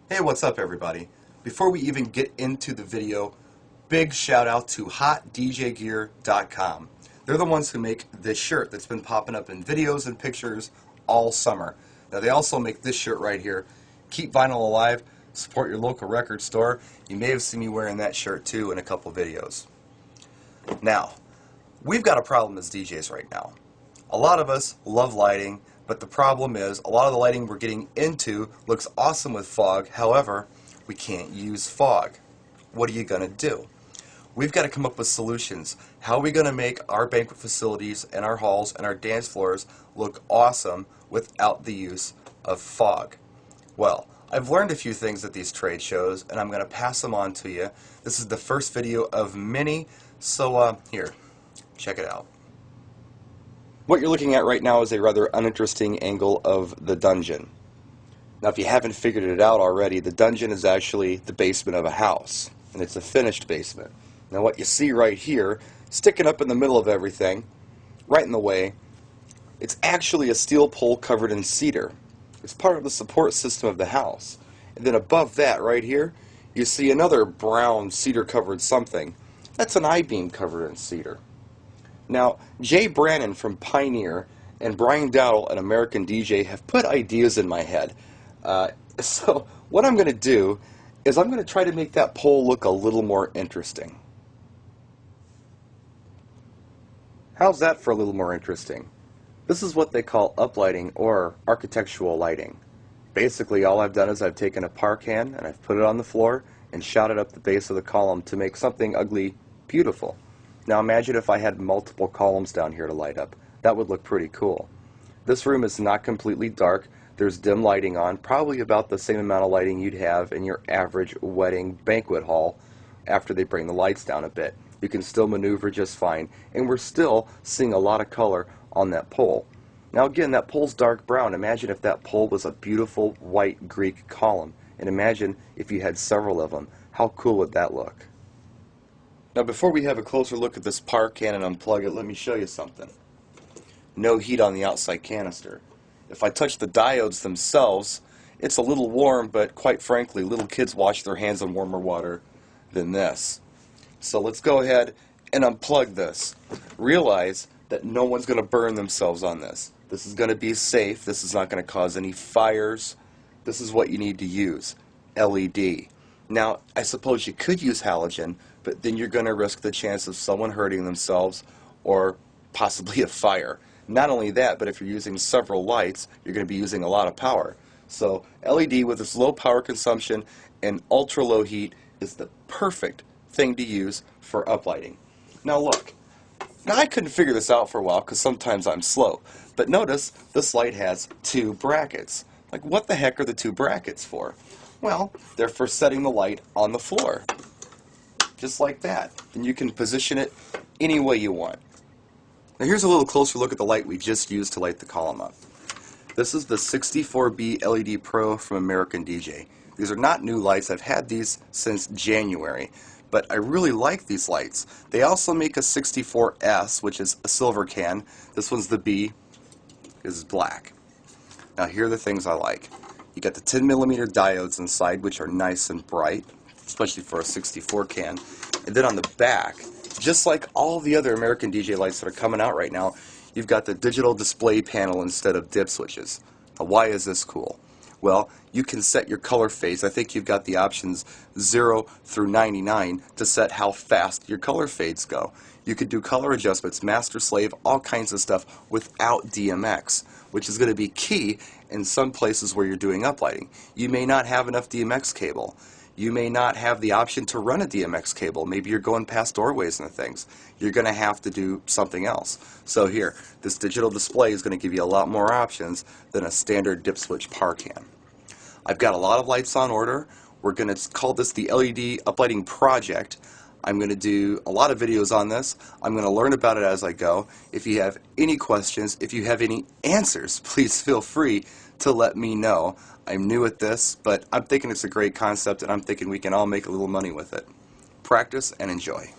Hey, what's up everybody? Before we even get into the video, big shout out to hotdjgear.com. They're the ones who make this shirt that's been popping up in videos and pictures all summer. Now they also make this shirt right here. Keep vinyl alive, support your local record store. You may have seen me wearing that shirt too in a couple videos. Now, we've got a problem as DJs right now. A lot of us love lighting, but the problem is a lot of the lighting we're getting into looks awesome with fog. However, we can't use fog. What are you going to do? We've got to come up with solutions. How are we going to make our banquet facilities and our halls and our dance floors look awesome without the use of fog? Well, I've learned a few things at these trade shows, and I'm going to pass them on to you. This is the first video of many, so here, check it out. What you're looking at right now is a rather uninteresting angle of the dungeon. Now, if you haven't figured it out already, the dungeon is actually the basement of a house, and it's a finished basement. Now, what you see right here, sticking up in the middle of everything, right in the way, it's actually a steel pole covered in cedar. It's part of the support system of the house. And then above that, right here, you see another brown cedar-covered something. That's an I-beam covered in cedar. Now, Jay Brannon from Pioneer and Brian Dowdle, an American DJ, have put ideas in my head. So what I'm going to do is I'm going to try to make that pole look a little more interesting. How's that for a little more interesting? This is what they call uplighting or architectural lighting. Basically, all I've done is I've taken a par can and I've put it on the floor and shot it up the base of the column to make something ugly beautiful. Now imagine if I had multiple columns down here to light up. That would look pretty cool. This room is not completely dark. There's dim lighting on, probably about the same amount of lighting you'd have in your average wedding banquet hall after they bring the lights down a bit. You can still maneuver just fine, and we're still seeing a lot of color on that pole. Now again, that pole's dark brown. Imagine if that pole was a beautiful white Greek column, and imagine if you had several of them. How cool would that look? Now before we have a closer look at this par can and unplug it, let me show you something. No heat on the outside canister. If I touch the diodes themselves, it's a little warm, but quite frankly, little kids wash their hands in warmer water than this. So let's go ahead and unplug this. Realize that no one's going to burn themselves on this. This is going to be safe. This is not going to cause any fires. This is what you need to use, LED. Now, I suppose you could use halogen, but then you're going to risk the chance of someone hurting themselves or possibly a fire. Not only that, but if you're using several lights, you're going to be using a lot of power. So LED with its low power consumption and ultra low heat is the perfect thing to use for uplighting. Now look, now I couldn't figure this out for a while because sometimes I'm slow, but notice this light has two brackets. Like, what the heck are the two brackets for? Well, they're for setting the light on the floor. Just like that. And you can position it any way you want. Now here's a little closer look at the light we just used to light the column up. This is the 64B LED Pro from American DJ. These are not new lights. I've had these since January, but I really like these lights. They also make a 64S, which is a silver can. This one's the B, this is black. Now here are the things I like. You got the 10mm diodes inside, which are nice and bright, especially for a 64 can. And then on the back, just like all the other American DJ lights that are coming out right now, you've got the digital display panel instead of dip switches. Now, why is this cool? Well, you can set your color fades. I think you've got the options 0 through 99 to set how fast your color fades go. You could do color adjustments, master slave, all kinds of stuff without DMX, which is going to be key in some places where you're doing uplighting. You may not have enough DMX cable. You may not have the option to run a DMX cable. Maybe you're going past doorways and things. You're going to have to do something else. So here, this digital display is going to give you a lot more options than a standard dip switch par can. I've got a lot of lights on order. We're going to call this the LED uplighting project. I'm going to do a lot of videos on this. I'm going to learn about it as I go. If you have any questions, if you have any answers, please feel free to let me know. I'm new at this, but I'm thinking it's a great concept, and I'm thinking we can all make a little money with it. Practice and enjoy.